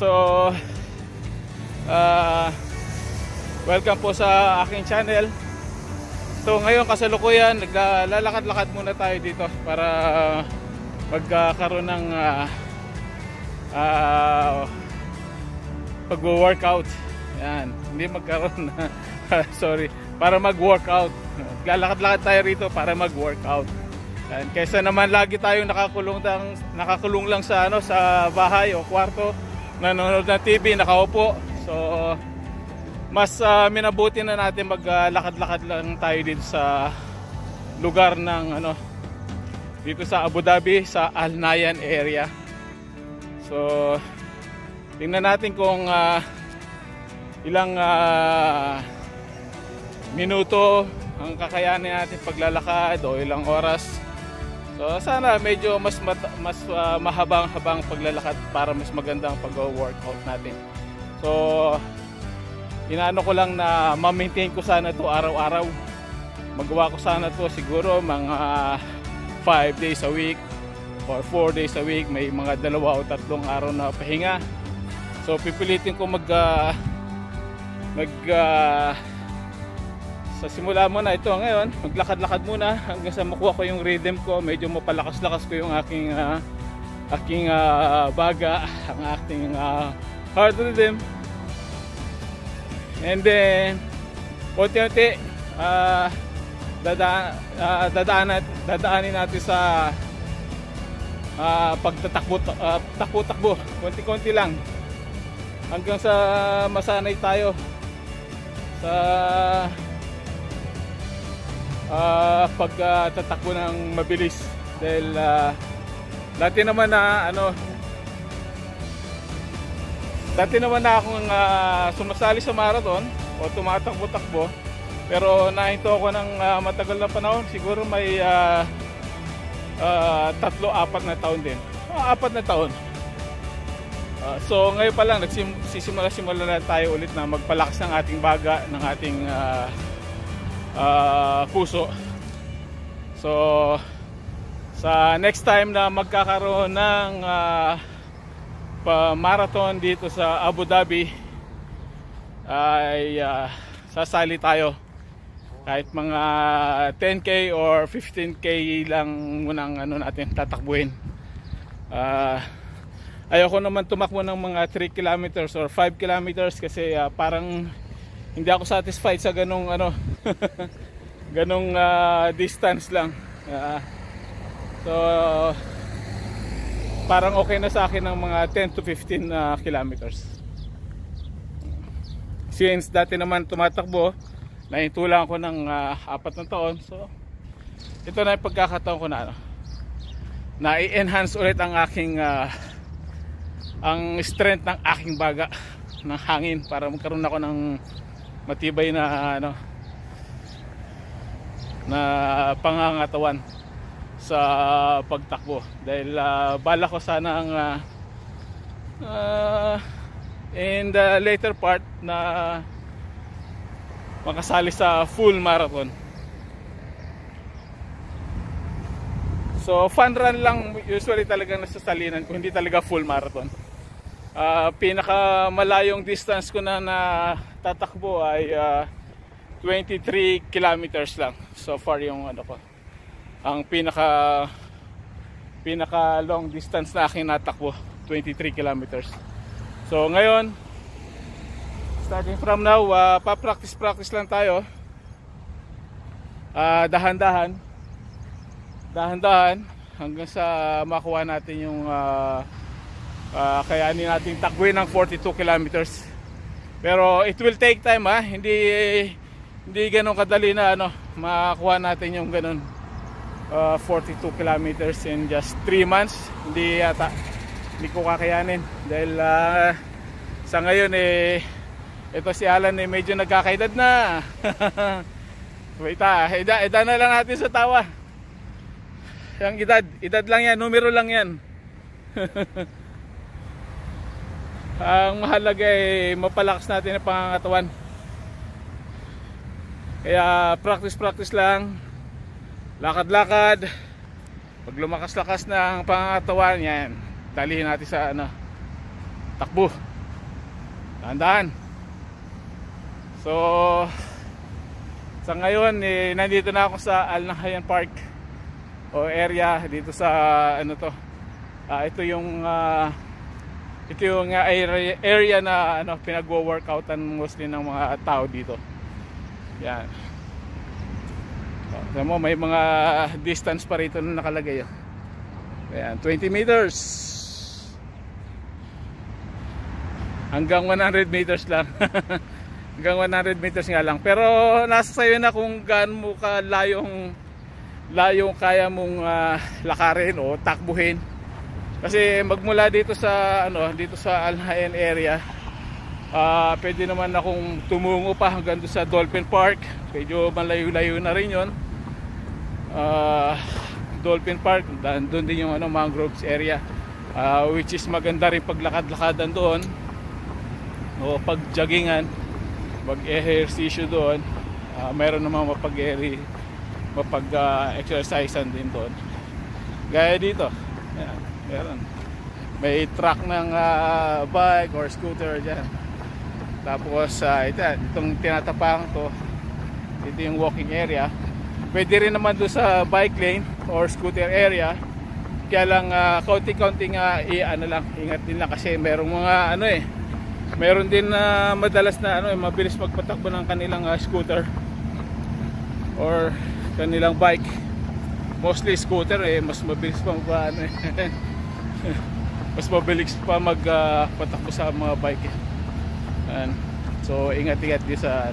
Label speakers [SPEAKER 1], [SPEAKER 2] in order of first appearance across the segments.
[SPEAKER 1] So, welcome po sa aking channel. So, ngayon kasalukuyan, naglalakad-lakad muna tayo dito para magkaroon ng pag-workout. Yan, hindi magkaroon na sorry, para mag-workout. Lalakad-lakad tayo rito para mag-workout. Yan, kaysa naman lagi tayong nakakulong lang sa sa bahay o kwarto, nanonood ng TV, nakaupo. So mas minabuti na natin maglakad-lakad lang tayo dito sa lugar ng dito sa Abu Dhabi, sa Al Nahyan area. So tingnan natin kung ilang minuto ang kakayanin natin paglalakad o ilang oras. So sana medyo mas mahabang-habang paglalakad para mas magandang pag-workout natin. So inaano ko lang na ma-maintain ko sana to araw-araw. Magawa ko sana to siguro mga 5 days a week or 4 days a week. May mga 2 o 3 araw na pahinga. So pipilitin ko sa simula muna ito ngayon, maglakad-lakad muna hanggang sa makuha ko yung rhythm ko, medyo mapalakas-lakas ko yung aking baga, ang aking heart rhythm. And then unti-unti dadaanin natin sa takbo-takbo, konti-konti lang hanggang sa masanay tayo sa pagtatakbo ng mabilis. Dahil dati naman na akong sumasali sa marathon o tumatakbo-takbo, pero nahinto ako ng matagal na panahon, siguro may 3-4 na taon din. 4 na taon. So ngayon pa lang nagsisimula na tayo ulit na magpalakas ng ating baga, ng ating puso. So sa next time na magkakaroon ng marathon dito sa Abu Dhabi ay sasali tayo. Kahit mga 10k or 15k lang munang natin tatakbuhin. Ayoko naman tumakbo ng mga 3 kilometers or 5 kilometers kasi parang hindi ako satisfied sa ganong ganong distance lang. So parang okay na sa akin ng mga 10 to 15 kilometers. Since dati naman tumatakbo, nahintulan ko ng 4 na taon. So ito na yung pagkakataon ko na i-enhance ulit ang aking ang strength ng aking baga ng hangin para magkaroon ako ng matibay na na pangangatawan sa pagtakbo. Dahil bala ko sana ang in the later part na makasali sa full marathon. So fun run lang usually talagang nasasalinan ko, hindi talaga full marathon. Pinakamalayong distance ko na tatakbo ay 23 kilometers lang so far yung ko. Ang pinaka long distance na aking natakbo, 23 kilometers. So ngayon, starting from now, pa-practice lang tayo. Dahan-dahan hanggang sa makuha natin yung kayanin natin takbuhin ng 42 kilometers. Pero it will take time, hindi ganun kadali na makuha natin yung ganun 42 kilometers in just 3 months. Hindi ko kakayanin dahil sa ngayon ito si Alan medyo nagkakaedad na. Wait, edad na lang natin sa tawa. Yung edad lang yan, numero lang yan. Ang mahalaga ay mapalakas natin ang pangangatawan. Kaya practice lang, lakad-lakad. Pag lumakas-lakas ng pangangatawan, yan, dalihin natin sa takbo. Dahan-dahan. So sa ngayon nandito na ako sa Al Nahyan Park o area dito sa ano to. Ito yung area na ano pinagwo-workoutan mostly ng mga tao dito. Yan. Alam mo, may mga distance pa rito na nakalagay. Ayan, 20 meters. Hanggang 100 meters lang. Hanggang 100 meters nga lang. Pero nasa sayo na kung gaano mo layong kaya mong lakarin o takbuhin. Kasi magmula dito sa dito sa Al Nahyan area, pwede naman akong tumungo pa hanggang doon sa Dolphin Park. Medyo malayo-layo na rin 'yon. Dolphin Park, doon din yung mangroves area, which is maganda rin paglakad-lakadan doon o pag-joggingan, mag-ehersisyo doon. Meron namang mapag-exercisean din doon. Gaya dito. Ayan, meron. May truck ng bike or scooter dyan. Tapos itong tinatapakan to, ito yung walking area. Pwede rin naman doon sa bike lane or scooter area. Kaya lang kaunti-kaunting ingat din lang kasi merong mga meron din madalas na mabilis magpatakbo ng kanilang scooter or kanilang bike. Mostly scooter mas mabilis pa mas mabilis pa magpatakbo sa mga bike. So ingat-ingat din sa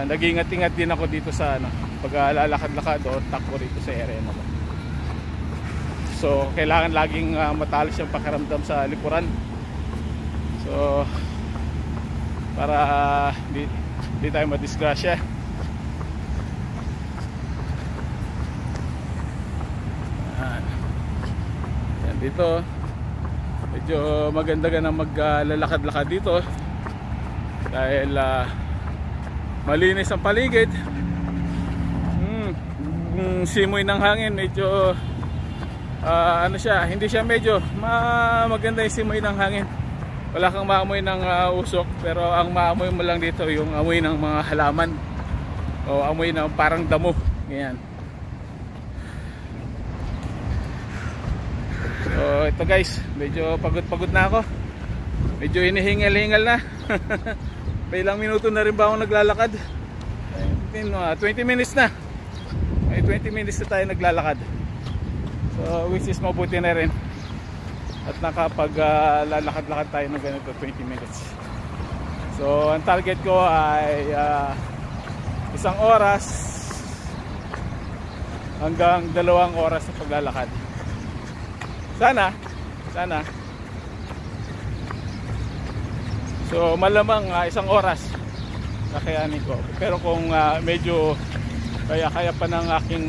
[SPEAKER 1] nag-iingat-ingat din ako dito sa pag lalakad-lakad o takbo rito sa area na to. So kailangan laging matalas yung pakiramdam sa likuran. So para di tayo madisgrasya. Yan dito. Medyo maganda ka na maglalakad-lakad dito dahil malinis ang paligid. Simoy ng hangin medyo hindi siya medyo maganda yung simoy ng hangin. Wala kang maamoy ng usok, pero ang maamoy mo lang dito yung amoy ng mga halaman o amoy ng parang damo. Ganyan. So ito guys, medyo pagod na ako. Medyo hinihingal-hingal na. May ilang minuto na rin ba ako naglalakad? 20 minutes na. May 20 minutes na tayo naglalakad. So which is mabuti na rin. At nakapag-lalakad-lakad tayo ng ganito 20 minutes. So ang target ko ay 1 oras hanggang 2 oras na paglalakad. Sana. So malamang 1 oras kakayanin ko. Pero kung medyo kaya pa ng aking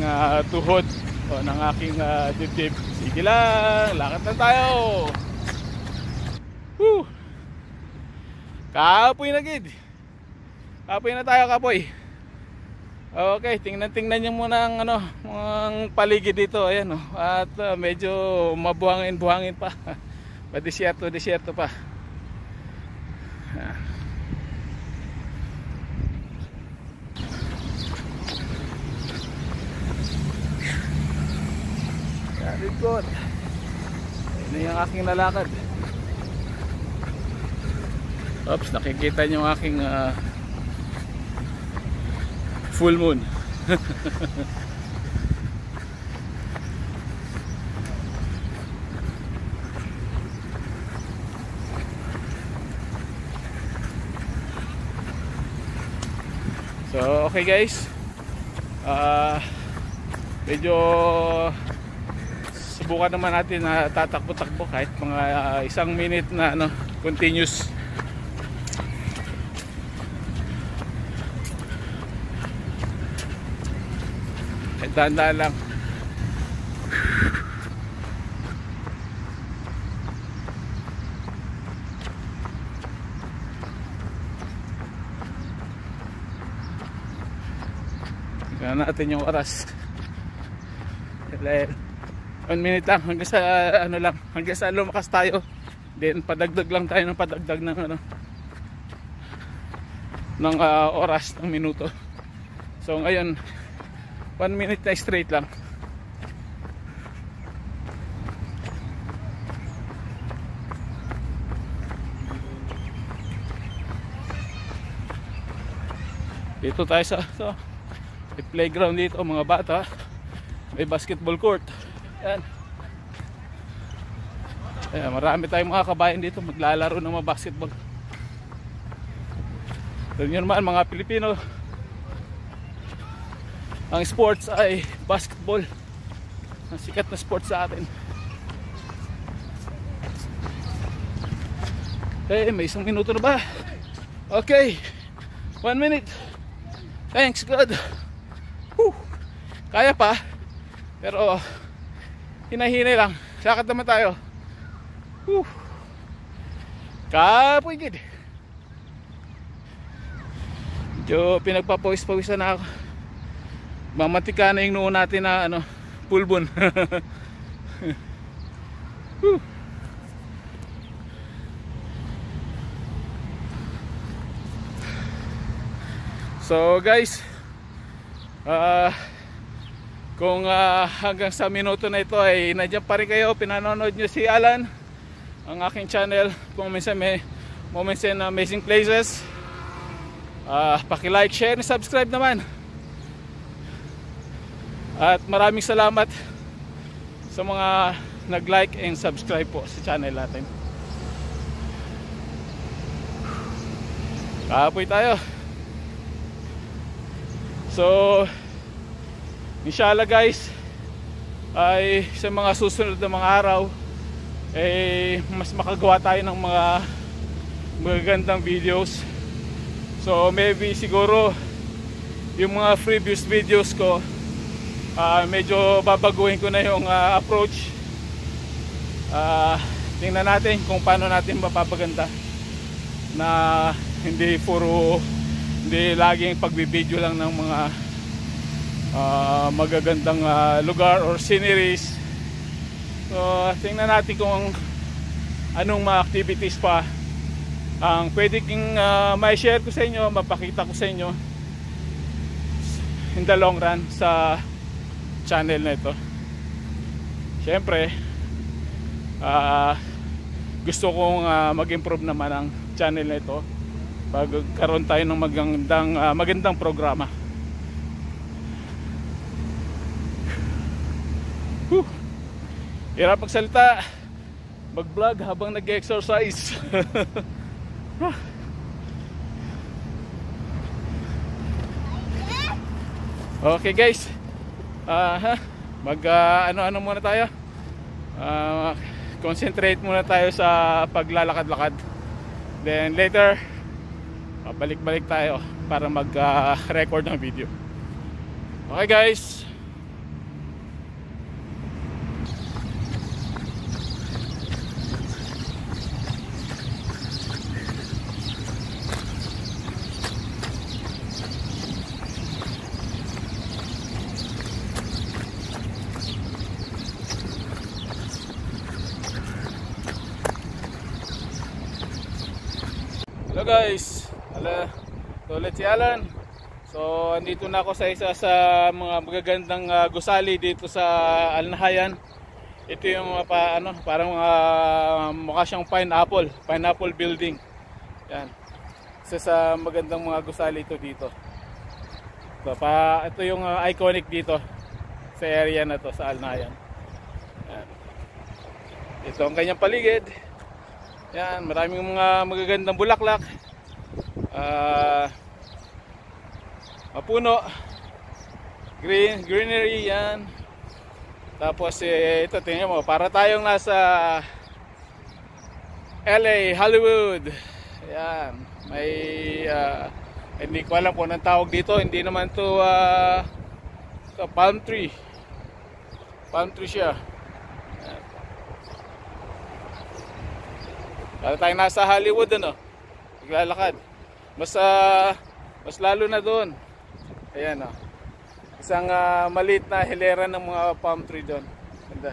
[SPEAKER 1] tuhod o ng aking dibdib, sige lang, lakad na tayo. Kapoy na gid. Kapoy na tayo, kapoy. Okay, tingnan nyo muna ang paligid dito. Ayan, at medyo mabuhangin pa. Desierto pa. Very good. Ito yung aking nalakad. Oops, nakikita nyo yung aking full moon. So okay guys, medyo subukan naman natin na tatakbo-takbo kahit mga 1 minute na continuous. Dahan-dahan lang. Tingnan natin yung oras. 1 minute lang hanggang sa hanggang sa lumakas tayo. Then padagdag lang tayo ng padagdag ng ano, ng oras, ng minuto. So ngayon 1 minute na straight lang. Dito tayo sa may playground dito, mga bata. May basketball court. Yan. Ayan, marami tayong mga kabayan dito maglalaro ng mga basketball. Alam nyo naman mga Pilipino, ang sports ay basketball. Ang sikat na sports sa atin. Okay, may 1 minuto na ba? Okay, 1 minute. Thanks God. Whew. Kaya pa. Pero hinahinay lang. Lakad naman tayo. Whew. Kapugid. Medyo pinagpapawis-pawisan na ako. Mamantika na yung noo natin na ano, pulbon. Whew. So guys, kung hanggang sa minuto na ito ay nandiyan pa rin kayo, pinanonood nyo si Alan, ang aking channel, kung minsan may Moments and Amazing Places, paki-like, share, and subscribe naman. At maraming salamat sa mga nag-like and subscribe po sa channel natin. Kapoy tayo. So inshallah guys, ay sa mga susunod na mga araw mas makagawa tayo ng mga magagandang videos. So maybe siguro yung mga previous videos ko, medyo babaguhin ko na yung approach. Tingnan natin kung paano natin mapapaganda na hindi laging pagbibideo lang ng mga magagandang lugar or sceneries. So tingnan natin kung anong mga activities pa ang pwede kong ma-share ko sa inyo, mapakita ko sa inyo in the long run sa channel na ito. Syempre gusto kong mag-improve naman ang channel na ito. Pagkaroon tayo ng magandang programa. Hirap magsalita, mag-vlog habang nag-exercise. Okay guys, ano muna tayo. Concentrate muna tayo sa paglalakad-lakad. Then later balik-balik tayo para mag-record ng video. Okay guys. Hello guys. Ulit si Alan. So andito na ako sa isa sa mga magagandang gusali dito sa Alnahayan. Ito yung parang mukha siyang pineapple building. Yan. Isa sa magandang mga gusali ito dito. So, ito yung iconic dito sa area na to sa Alnahayan. Yan. Ito ang kanyang paligid. Yan, maraming mga magagandang bulaklak. Mapuno, greenery yan. Tapos ito tingnan mo, para tayong nasa LA, Hollywood. Yan, may hindi ko alam kung anong tawag dito. Hindi naman to palm tree siya. Yan. Para tayong nasa Hollywood, ano, naglalakad. Mas lalo na doon. Ayan, oh. Isang maliit na hilera ng mga palm tree doon. Ganda.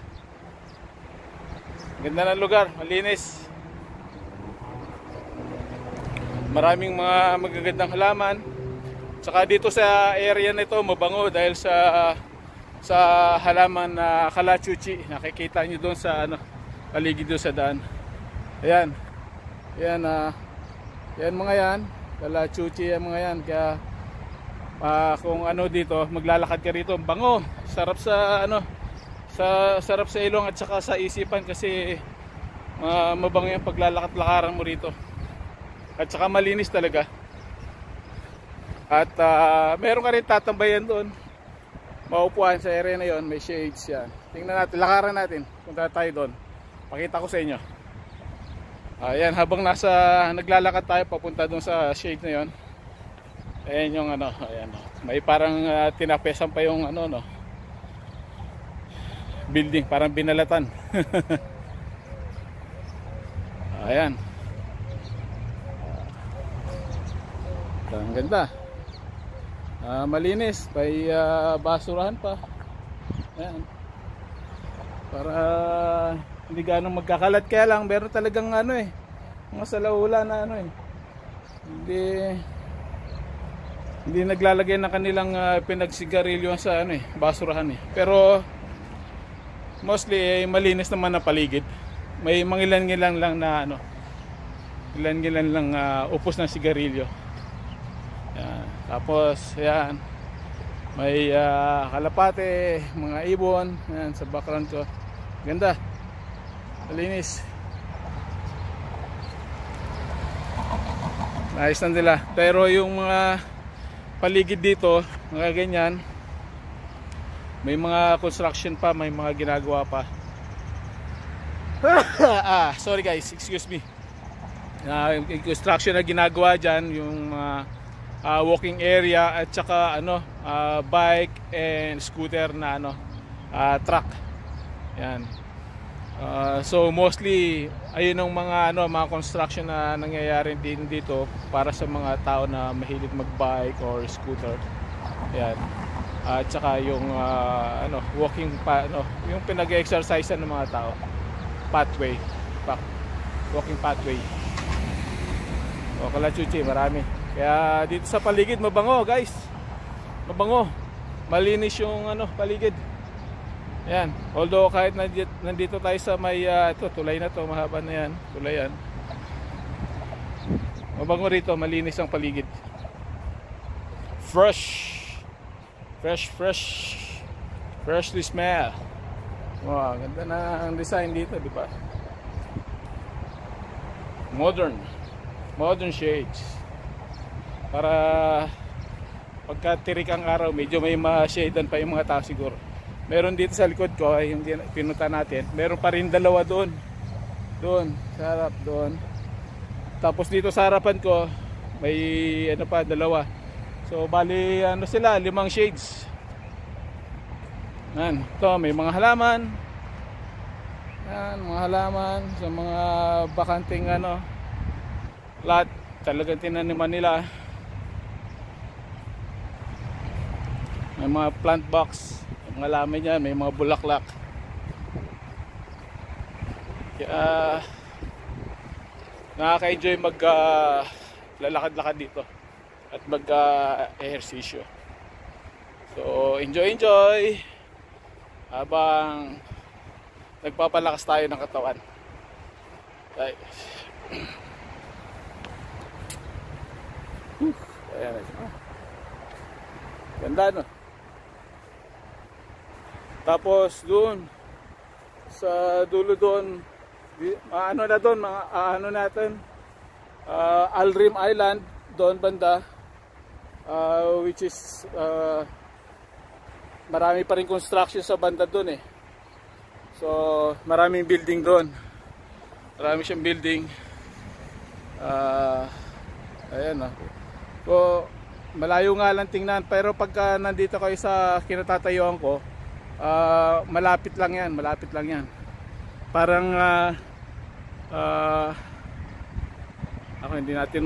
[SPEAKER 1] Ganda ng lugar, malinis. Maraming mga magagandang halaman. Tsaka dito sa area na ito mabango dahil sa halaman na kalachuchi. Nakikita nyo doon sa paligid doon sa daan. Ayan. Ayan, yan mga yan. Kalachuchi yan mga yan. Kaya kung dito, maglalakad ka rito, bango. Sarap sa sarap sa ilong at saka sa isipan kasi mabango yung paglalakad-lakaran mo rito. At saka malinis talaga. At meron ka rin tatambayan doon. Maupuan sa area na yon, may shades yan. Tingnan natin, lakaran natin. Punta tayo doon. Pakita ko sa inyo. Ayan, habang naglalakad tayo papunta doon sa shade na yon. Ayan yung ayan. May parang tinapesan pa yung building, parang binalatan. Ayan. Ang ganda. Malinis, may basurahan pa. Ayan. Para hindi ganong magkakalat, kaya lang meron talagang mga salaula na hindi naglalagay ng kanilang pinagsigarilyo sa basurahan pero mostly malinis naman na paligid. May mangilan-ngilan lang na ilan-ngilan lang upos ng sigarilyo. Yan. Tapos yan, may kalapate, mga ibon yan sa background ko. Ganda, malinis, nice na nila. Pero yung mga paligid dito, mga ganyan, may mga construction pa, may mga ginagawa pa. Sorry guys, excuse me. Construction na ginagawa dyan, yung walking area at saka bike and scooter na truck. Yan. So mostly ayun ang mga construction na nangyayari din dito para sa mga tao na mahilig mag-bike or scooter. Yan. At saka yung walking yung pinag-exercise ng mga tao. Pathway. Walking pathway. O kalachuchi, marami. Kaya dito sa paligid mabango, guys. Mabango. Malinis yung paligid. Ayan. Although kahit nandito tayo sa may tulay na to, mahaba na yan. Tulay yan. Mabango rito, malinis ang paligid. Fresh. Freshly smell. Wow, ganda na ang design dito, di ba? Modern shades. Para pagka tirik ang araw, medyo may ma-shadean pa yung mga tao siguro. Meron dito sa likod ko, yung pinunta natin. Meron pa rin dalawa doon. Doon, sa harap doon. Tapos dito sa harapan ko, may pa, dalawa. So bali sila, 5 shades. Yan, ito may mga halaman. Yan, mga halaman sa mga bakanting lot, talagang tinaniman nila. May mga plant box, may mga halaman niyan, may mga bulaklak. Kaya nakaka-enjoy lalakad-lakad dito at mag-ehersisyo. So enjoy habang nagpapalakas tayo ng katawan. Right. Ayan. Ganda, no? Tapos doon sa dulo doon, na doon, natin, Alrim Island doon banda, which is marami pa rin construction sa banda doon So maraming building doon. Marami siyang building. Ayan So malayo nga lang tingnan, pero pagka nandito kayo sa kinatatayuan ko, malapit lang yan. Parang ako hindi natin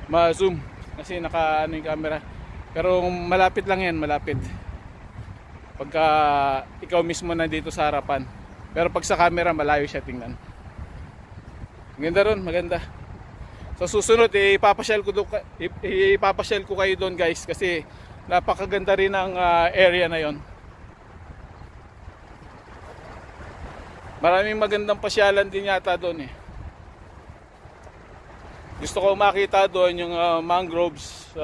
[SPEAKER 1] ma-zoom kasi naka yung camera. Pero malapit lang yan, malapit. Pagka ikaw mismo nandito sa harapan. Pero pag sa camera malayo siya tingnan. Maganda ron, maganda. Sa susunod ipapasyal ko kayo doon guys, kasi napakaganda rin ang area na yon. Maraming magandang pasyalan din yata doon eh. Gusto ko makita doon yung mangroves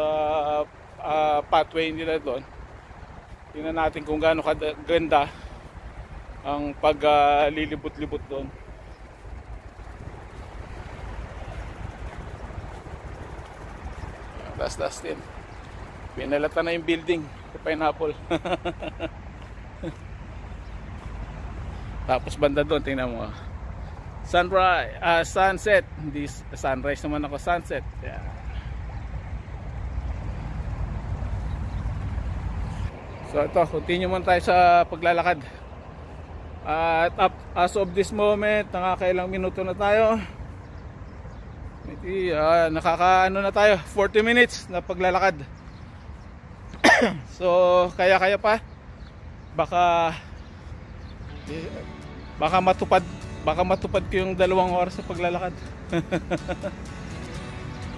[SPEAKER 1] pathway nila doon. Tingnan natin kung gaano kaganda ang paglilibot-libot doon. Last din. Pinalata na yung building sa Pineapple. Tapos banda doon, tingnan mo. Sunrise, sunset. Hindi sunrise naman ako, sunset. Yeah. So ito, continue muna tayo sa paglalakad. At as of this moment, nakakailang minuto na tayo. Nakakaano na tayo, 40 minutes na paglalakad. So kaya pa. Baka matupad ko yung 2 oras sa paglalakad.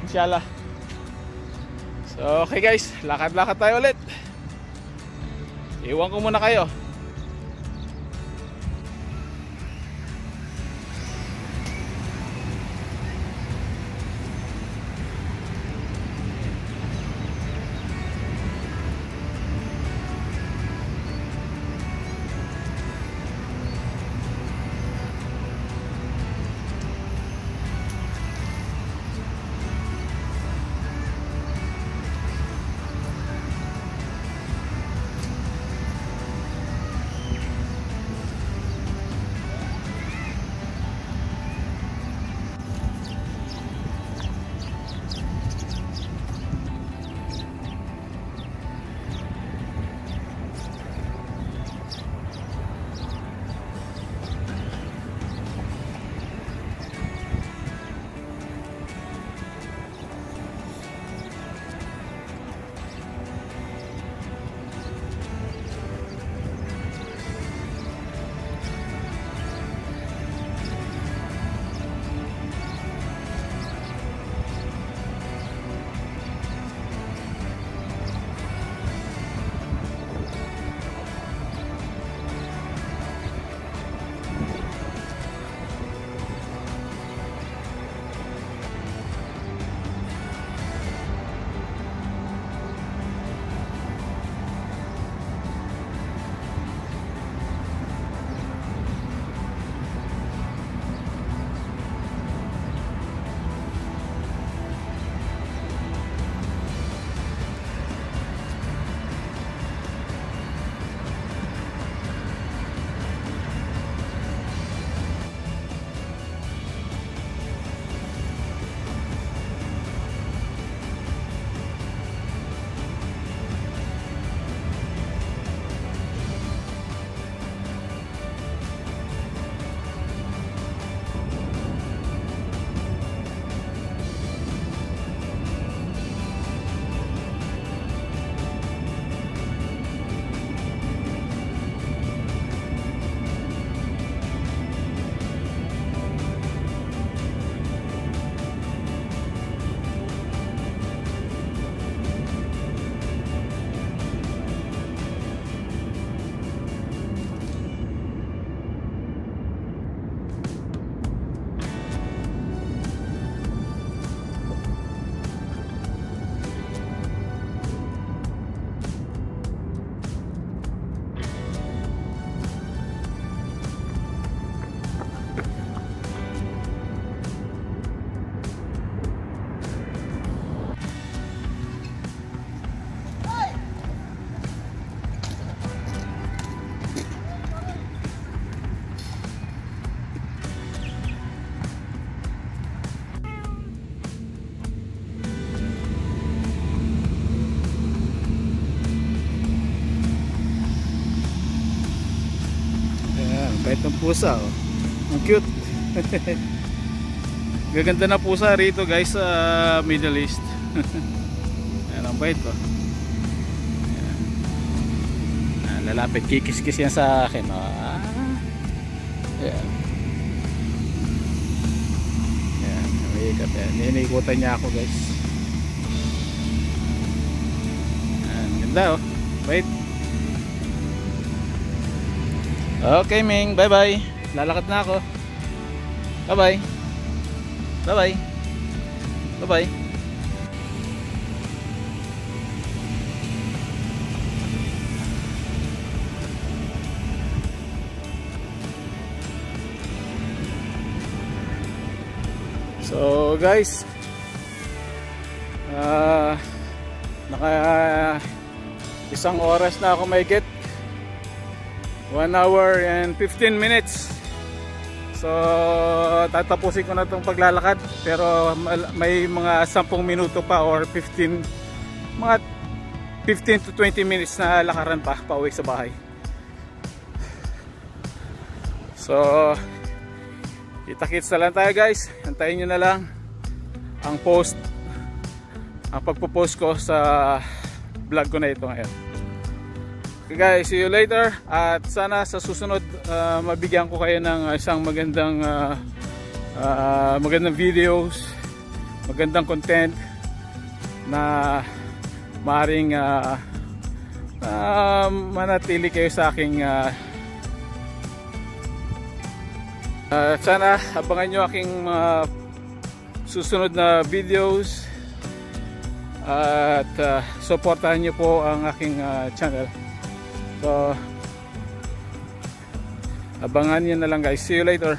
[SPEAKER 1] Inshallah. So okay guys, lakad-lakad tayo ulit. Iwan ko muna kayo. Bait ng pusa, oh. Ang cute. Gaganda na pusa rito guys sa Middle East. Ayan, ang bait, oh. Ayan. Lalapit, kikis-kis yan sa akin, oh. Ayan. Ayan, may ikot yan. Iniikutan niya ako guys. Ayan, ganda oh. Wait. Okay Ming, bye bye. Lalakad na ako. Bye bye. Bye bye. Bye bye. So guys, naka isang oras na ako may get, 1 hour and 15 minutes. So tatapusin ko na itong paglalakad, pero may mga 10 minuto pa or 15, mga 15 to 20 minutes na lakaran pa pauwi sa bahay. So kita-kits na lang tayo guys. Antayin nyo na lang ang pagpo-post ko sa vlog ko na ito ngayon. Okay guys, see you later. At sana sa susunod mabigyan ko kayo ng isang magandang videos, magandang content na maaring manatili kayo sa aking sana abangan nyo aking susunod na videos at supportahan nyo po ang aking channel. So abangan nyo na lang guys. See you later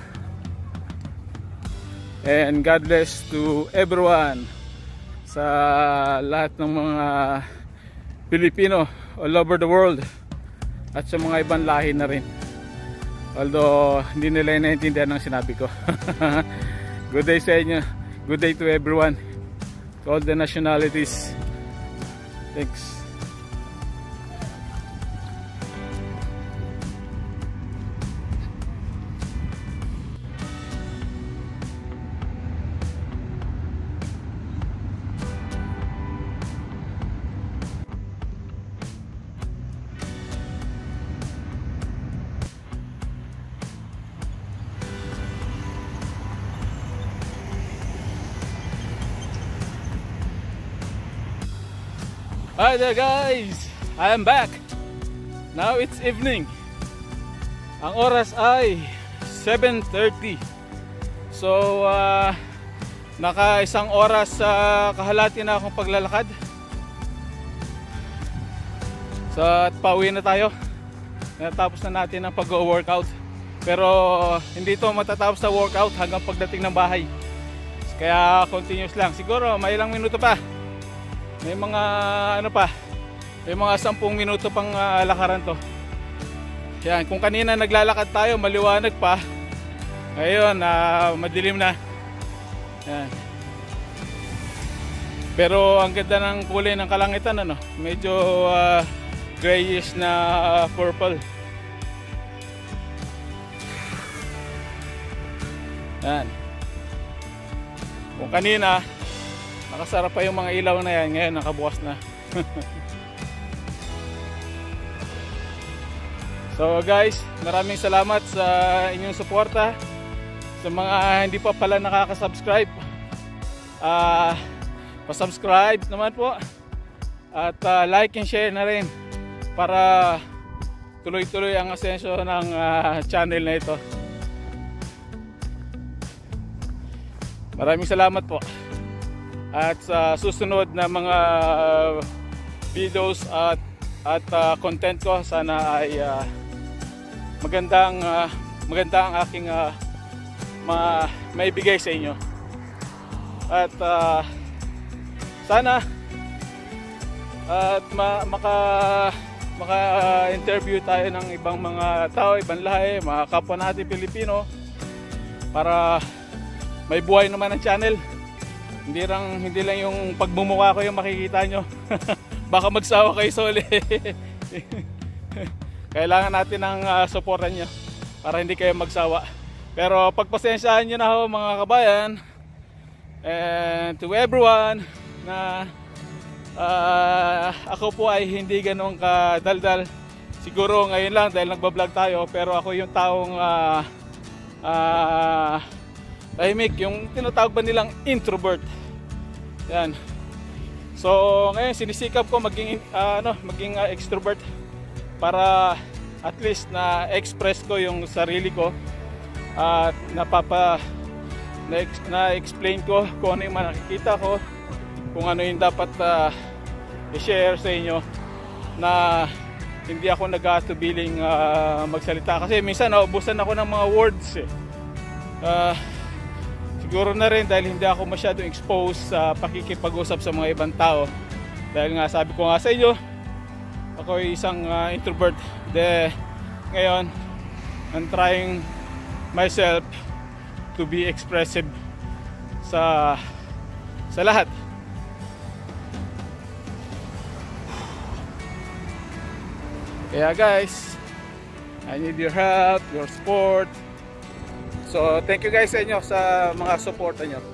[SPEAKER 1] and God bless to everyone, sa lahat ng mga Pilipino all over the world at sa mga ibang lahi na rin. Although hindi nila naiintindihan ang sinabi ko. Good day sa inyo. Good day to everyone, to all the nationalities. Thanks. Hi there guys! I am back! Now it's evening. Ang oras ay 7:30. So naka isang oras kahalati na akong paglalakad. So at pauwi na tayo. Natapos na natin ang pag-workout. Pero hindi ito matatapos sa workout hanggang pagdating ng bahay. Kaya continuous lang. Siguro may ilang minuto pa. May mga may mga 10 minuto pang lakaran to. Yan, kung kanina naglalakad tayo maliwanag pa, ngayon madilim na. Yan. Pero ang ganda ng kulay ng kalangitan, ano, medyo grayish na purple. Yan. Kung kanina nakasara pa yung mga ilaw na yan, ngayon nakabukas na. So guys, maraming salamat sa inyong suporta. Sa mga hindi pa pala nakaka-subscribe, pa-subscribe naman po. At like and share na rin para tuloy-tuloy ang asensyo ng channel na ito. Maraming salamat po. At sa susunod na mga videos at content ko, sana ay maganda ang aking maibigay sa inyo. At sana at maka-interview tayo ng ibang mga tao, ibang lahi, mga kapwa natin Pilipino, para may buhay naman ang channel. Hindi lang yung pagmumukha ko yung makikita nyo. Baka magsawa kayo sa uli. Kailangan natin ng suportan nyo para hindi kayo magsawa. Pero pagpasensyahan nyo na ho mga kabayan, and to everyone, na ako po ay hindi ganun kadaldal. Siguro ngayon lang dahil nagbablog tayo, pero ako yung taong tahimik, yung tinatawag ba nilang introvert. Yan. So ngayon sinisikap ko maging extrovert para at least na express ko yung sarili ko at na-explain ko kung ano yung nakikita ko, kung ano yung dapat i-share sa inyo, na hindi ako nag-atubiling magsalita kasi minsan naubusan ako ng mga words siguro na rin dahil hindi ako masyadong exposed sa pakikipag-usap sa mga ibang tao, dahil nga sabi ko nga sa inyo, ako ay isang introvert. Ngayon I'm trying myself to be expressive sa lahat. Kaya guys, I need your help, your support. So thank you guys sa inyo sa mga suporta nyo.